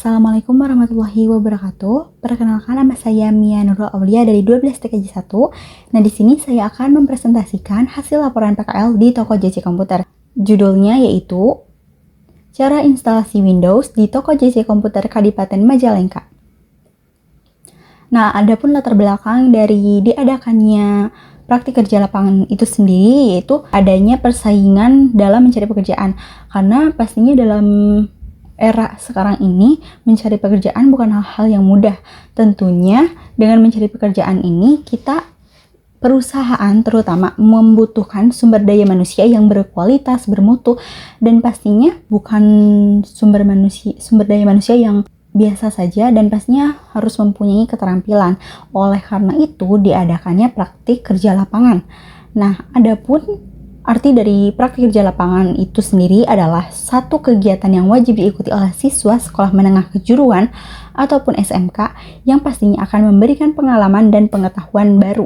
Assalamualaikum warahmatullahi wabarakatuh. Perkenalkan, nama saya Mia Nurul Aulia dari 12 TKJ 1. Nah, di sini saya akan mempresentasikan hasil laporan PKL di toko JC Komputer. Judulnya yaitu Cara Instalasi Windows di Toko JC Komputer Kadipaten Majalengka. Nah, adapun latar belakang dari diadakannya praktik kerja lapangan itu sendiri yaitu adanya persaingan dalam mencari pekerjaan. Karena pastinya dalam era sekarang ini mencari pekerjaan bukan hal-hal yang mudah. Tentunya dengan mencari pekerjaan ini perusahaan terutama membutuhkan sumber daya manusia yang berkualitas, bermutu, dan pastinya bukan sumber daya manusia yang biasa saja dan pastinya harus mempunyai keterampilan. Oleh karena itu diadakannya praktik kerja lapangan. Nah, adapun arti dari praktik kerja lapangan itu sendiri adalah satu kegiatan yang wajib diikuti oleh siswa sekolah menengah kejuruan ataupun SMK yang pastinya akan memberikan pengalaman dan pengetahuan baru.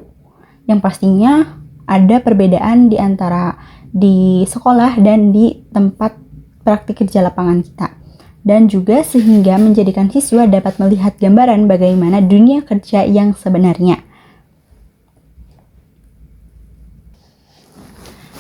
Yang pastinya ada perbedaan di antara di sekolah dan di tempat praktik kerja lapangan kita. Dan juga sehingga menjadikan siswa dapat melihat gambaran bagaimana dunia kerja yang sebenarnya.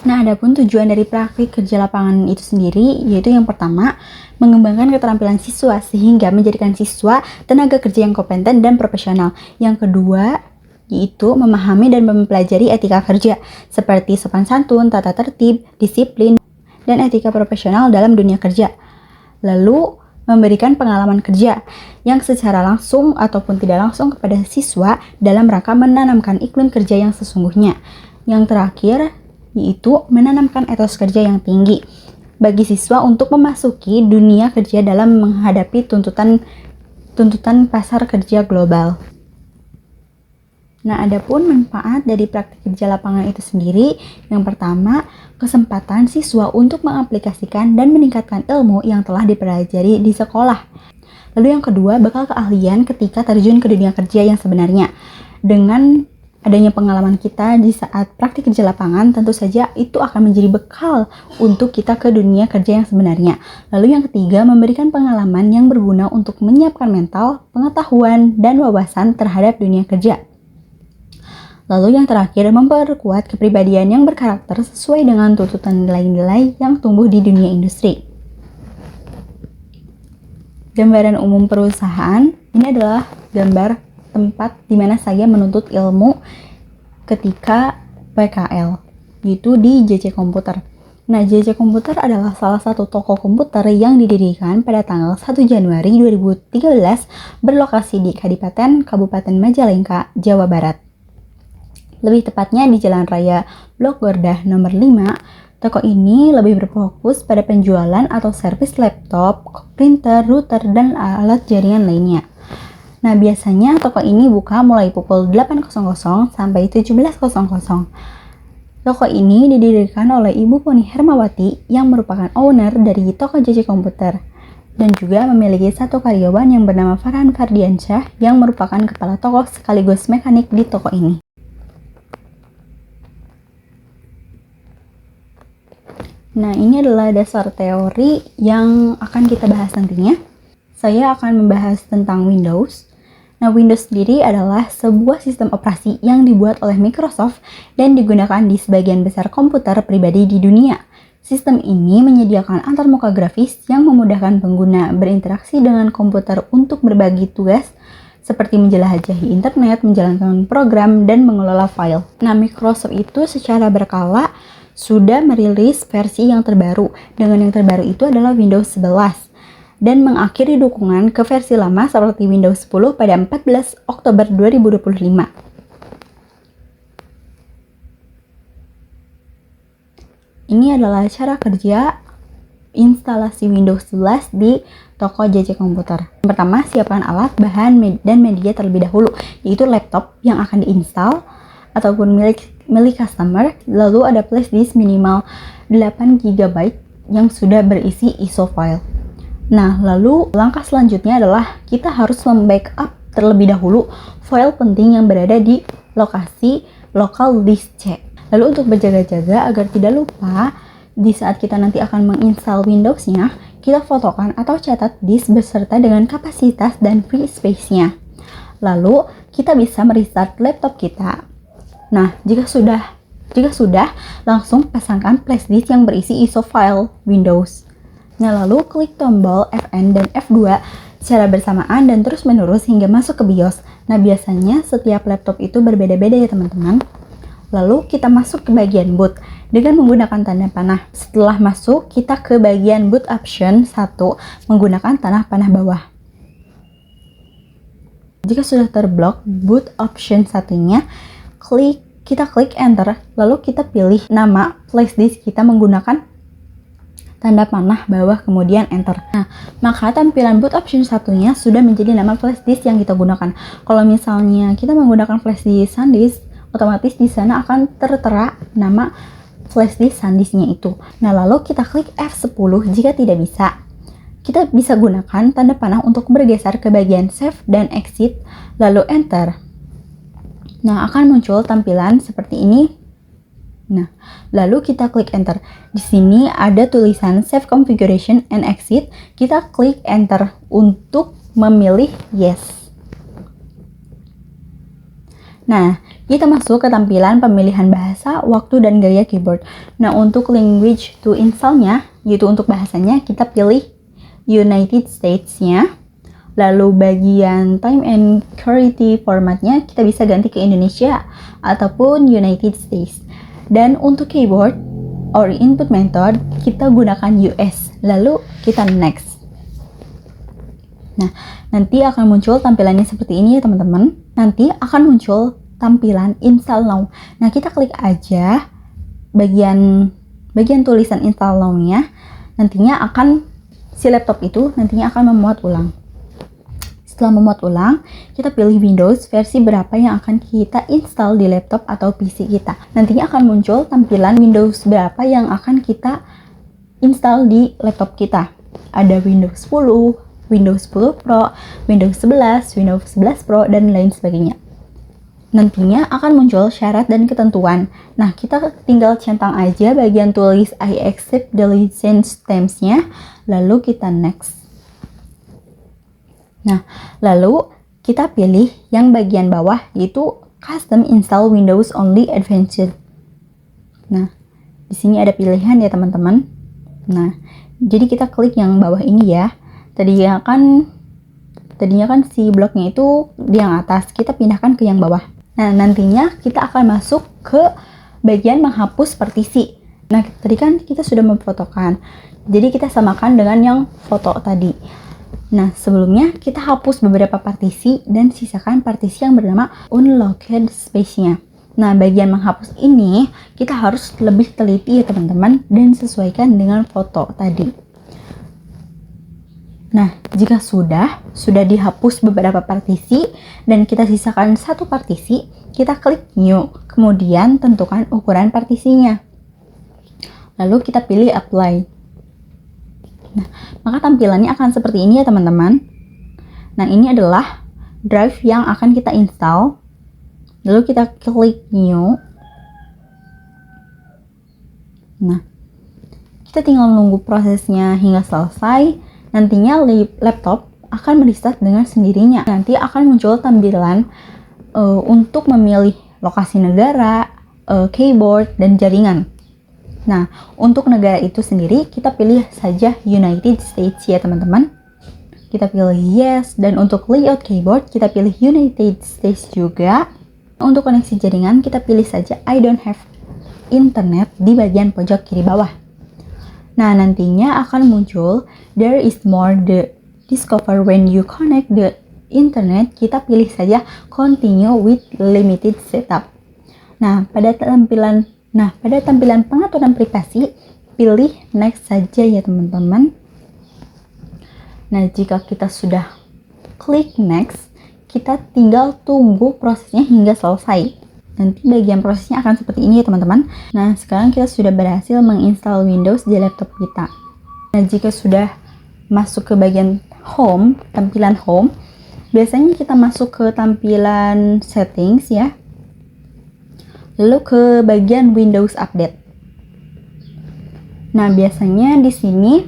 Nah, adapun tujuan dari praktik kerja lapangan itu sendiri yaitu yang pertama, mengembangkan keterampilan siswa sehingga menjadikan siswa tenaga kerja yang kompeten dan profesional. Yang kedua, yaitu memahami dan mempelajari etika kerja seperti sopan santun, tata tertib, disiplin, dan etika profesional dalam dunia kerja. Lalu, memberikan pengalaman kerja yang secara langsung ataupun tidak langsung kepada siswa dalam rangka menanamkan iklim kerja yang sesungguhnya. Yang terakhir, yaitu menanamkan etos kerja yang tinggi bagi siswa untuk memasuki dunia kerja dalam menghadapi tuntutan pasar kerja global. Nah, adapun manfaat dari praktik kerja lapangan itu sendiri, yang pertama, kesempatan siswa untuk mengaplikasikan dan meningkatkan ilmu yang telah dipelajari di sekolah. Lalu yang kedua, bekal keahlian ketika terjun ke dunia kerja yang sebenarnya. Dengan adanya pengalaman kita di saat praktik kerja lapangan, tentu saja itu akan menjadi bekal untuk kita ke dunia kerja yang sebenarnya. Lalu yang ketiga, memberikan pengalaman yang berguna untuk menyiapkan mental, pengetahuan, dan wawasan terhadap dunia kerja. Lalu yang terakhir, memperkuat kepribadian yang berkarakter sesuai dengan tuntutan nilai-nilai yang tumbuh di dunia industri. Gambaran umum perusahaan, ini adalah gambar tempat di mana saya menuntut ilmu ketika PKL, yaitu di JC Komputer. Nah, JC Komputer adalah salah satu toko komputer yang didirikan pada tanggal 1 Januari 2013 berlokasi di Kabupaten Majalengka, Jawa Barat. Lebih tepatnya di Jalan Raya Blok Gordah nomor 5. Toko ini lebih berfokus pada penjualan atau servis laptop, printer, router, dan alat jaringan lainnya. Nah, biasanya toko ini buka mulai pukul 8.00 sampai 17.00. Toko ini didirikan oleh Ibu Poni Hermawati yang merupakan owner dari toko JC Komputer dan juga memiliki satu karyawan yang bernama Farhan Fardiansyah yang merupakan kepala toko sekaligus mekanik di toko ini. Nah, ini adalah dasar teori yang akan kita bahas nantinya. Saya akan membahas tentang Windows. Nah, Windows sendiri adalah sebuah sistem operasi yang dibuat oleh Microsoft dan digunakan di sebagian besar komputer pribadi di dunia. Sistem ini menyediakan antarmuka grafis yang memudahkan pengguna berinteraksi dengan komputer untuk berbagi tugas seperti menjelajahi internet, menjalankan program, dan mengelola file. Nah, Microsoft itu secara berkala sudah merilis versi yang terbaru. Dengan yang terbaru itu adalah Windows 11. Dan mengakhiri dukungan ke versi lama seperti Windows 10 pada 14 Oktober 2025. Ini adalah cara kerja instalasi Windows 11 di toko JC Komputer. Yang pertama, siapkan alat, bahan, dan media terlebih dahulu, yaitu laptop yang akan diinstal ataupun milik customer. Lalu ada flash disk minimal 8 GB yang sudah berisi ISO file. Nah, lalu langkah selanjutnya adalah kita harus membackup terlebih dahulu file penting yang berada di lokasi local disk C. Lalu untuk berjaga-jaga agar tidak lupa di saat kita nanti akan menginstal Windows-nya, kita fotokan atau catat disk beserta dengan kapasitas dan free space-nya. Lalu, kita bisa merestart laptop kita. Nah, jika sudah, langsung pasangkan flash disk yang berisi ISO file Windows. Nah, lalu klik tombol Fn dan F2 secara bersamaan dan terus menerus hingga masuk ke BIOS. Nah, biasanya setiap laptop itu berbeda-beda ya teman-teman. Lalu kita masuk ke bagian boot dengan menggunakan tanda panah. Setelah masuk, kita ke bagian boot option 1 menggunakan tanda panah bawah. Jika sudah terblok boot option satunya, kita klik enter, lalu kita pilih nama flash disk kita menggunakan tanda panah bawah kemudian enter. Nah, maka tampilan boot option satunya sudah menjadi nama flash disk yang kita gunakan. Kalau misalnya kita menggunakan flash disk SanDisk, otomatis di sana akan tertera nama flash disk SanDisknya itu. Nah, lalu kita klik F10 jika tidak bisa. Kita bisa gunakan tanda panah untuk bergeser ke bagian save dan exit, lalu enter. Nah, akan muncul tampilan seperti ini. Nah, lalu kita klik enter. Di sini ada tulisan save configuration and exit. Kita klik enter untuk memilih yes. Nah, kita masuk ke tampilan pemilihan bahasa, waktu, dan gaya keyboard. Nah, untuk language to install-nya, yaitu untuk bahasanya, kita pilih United States-nya. Lalu bagian time and quality formatnya kita bisa ganti ke Indonesia ataupun United States. Dan untuk keyboard or input method kita gunakan US. Lalu kita next. Nah, nanti akan muncul tampilannya seperti ini ya teman-teman. Nanti akan muncul tampilan install now. Nah, kita klik aja bagian tulisan install now-nya. Nantinya si laptop itu nantinya akan memuat ulang. Setelah memuat ulang, kita pilih Windows versi berapa yang akan kita install di laptop atau PC kita. Nantinya akan muncul tampilan Windows berapa yang akan kita install di laptop kita. Ada Windows 10, Windows 10 Pro, Windows 11, Windows 11 Pro, dan lain sebagainya. Nantinya akan muncul syarat dan ketentuan. Nah, kita tinggal centang aja bagian tulis I accept the license terms-nya, lalu kita next. Nah, lalu kita pilih yang bagian bawah yaitu custom install Windows only advanced. Nah, di sini ada pilihan ya teman-teman. Nah, jadi kita klik yang bawah ini ya. Tadinya kan si bloknya itu di yang atas, kita pindahkan ke yang bawah. Nah, nantinya kita akan masuk ke bagian menghapus partisi. Nah, tadi kan kita sudah memfotokan. Jadi kita samakan dengan yang foto tadi. Nah, sebelumnya kita hapus beberapa partisi dan sisakan partisi yang bernama unlocked space-nya. Nah, bagian menghapus ini kita harus lebih teliti ya teman-teman dan sesuaikan dengan foto tadi. Nah, jika sudah dihapus beberapa partisi dan kita sisakan satu partisi, kita klik new, kemudian tentukan ukuran partisinya. Lalu kita pilih apply. Nah, maka tampilannya akan seperti ini ya teman-teman. Nah, ini adalah drive yang akan kita install. Lalu kita klik new. Nah, kita tinggal menunggu prosesnya hingga selesai. Nantinya laptop akan merestart dengan sendirinya. Nanti akan muncul tampilan untuk memilih lokasi negara, keyboard, dan jaringan. Nah, untuk negara itu sendiri, kita pilih saja United States ya teman-teman. Kita pilih yes, dan untuk layout keyboard, kita pilih United States juga. Untuk koneksi jaringan, kita pilih saja I don't have internet di bagian pojok kiri bawah. Nah, nantinya akan muncul there is more the discover when you connect the internet. Kita pilih saja continue with limited setup. Nah, pada tampilan pengaturan privasi, pilih next saja ya teman-teman. Nah, jika kita sudah klik next, kita tinggal tunggu prosesnya hingga selesai. Nanti bagian prosesnya akan seperti ini ya teman-teman. Nah, sekarang kita sudah berhasil menginstal Windows di laptop kita. Nah, jika sudah masuk ke bagian home, tampilan home, biasanya kita masuk ke tampilan settings ya. Lalu ke bagian Windows Update. Nah, biasanya di sini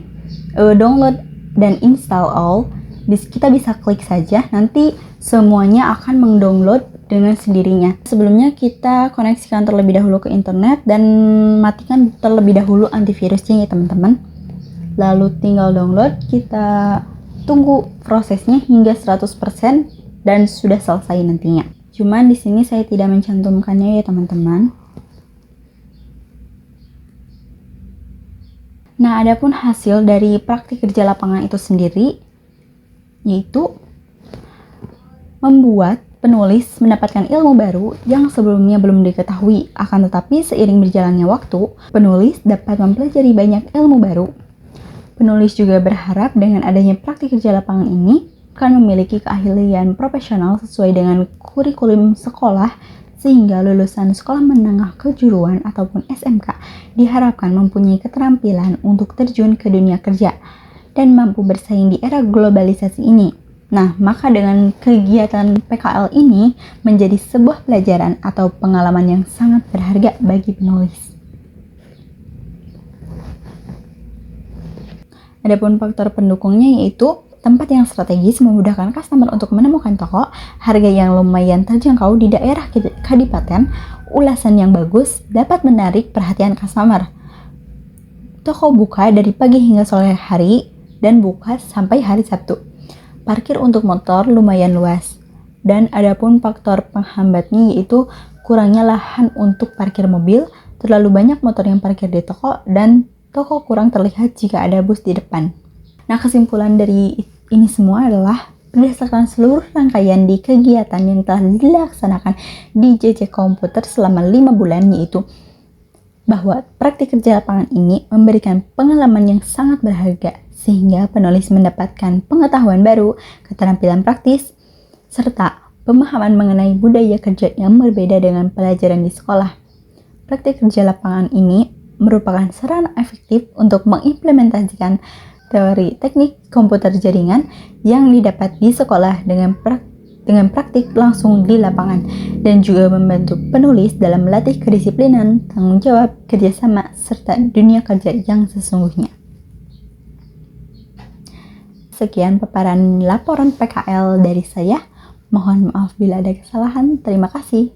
download dan install all, kita bisa klik saja, nanti semuanya akan mendownload dengan sendirinya. Sebelumnya kita koneksikan terlebih dahulu ke internet dan matikan terlebih dahulu antivirusnya ya teman-teman. Lalu tinggal download, kita tunggu prosesnya hingga 100% dan sudah selesai nantinya. Cuman di sini saya tidak mencantumkannya ya teman-teman. Nah, adapun hasil dari praktik kerja lapangan itu sendiri yaitu membuat penulis mendapatkan ilmu baru yang sebelumnya belum diketahui. Akan tetapi seiring berjalannya waktu, penulis dapat mempelajari banyak ilmu baru. Penulis juga berharap dengan adanya praktik kerja lapangan ini akan memiliki keahlian profesional sesuai dengan kurikulum sekolah, sehingga lulusan sekolah menengah kejuruan ataupun SMK diharapkan mempunyai keterampilan untuk terjun ke dunia kerja dan mampu bersaing di era globalisasi ini. Nah, maka dengan kegiatan PKL ini menjadi sebuah pelajaran atau pengalaman yang sangat berharga bagi penulis. Adapun faktor pendukungnya yaitu tempat yang strategis memudahkan customer untuk menemukan toko, harga yang lumayan terjangkau di daerah kadipaten, ulasan yang bagus dapat menarik perhatian customer. Toko buka dari pagi hingga sore hari dan buka sampai hari Sabtu. Parkir untuk motor lumayan luas. Dan adapun faktor penghambatnya yaitu kurangnya lahan untuk parkir mobil, terlalu banyak motor yang parkir di toko, dan toko kurang terlihat jika ada bus di depan. Nah, kesimpulan dari ini semua adalah berdasarkan seluruh rangkaian di kegiatan yang telah dilaksanakan di JJ Komputer selama 5 bulan, yaitu bahwa praktik kerja lapangan ini memberikan pengalaman yang sangat berharga sehingga penulis mendapatkan pengetahuan baru, keterampilan praktis, serta pemahaman mengenai budaya kerja yang berbeda dengan pelajaran di sekolah. Praktik kerja lapangan ini merupakan sarana efektif untuk mengimplementasikan teori teknik komputer jaringan yang didapat di sekolah dengan praktik langsung di lapangan, dan juga membantu penulis dalam melatih kedisiplinan, tanggung jawab, kerjasama, serta dunia kerja yang sesungguhnya. Sekian paparan laporan PKL dari saya. Mohon maaf bila ada kesalahan. Terima kasih.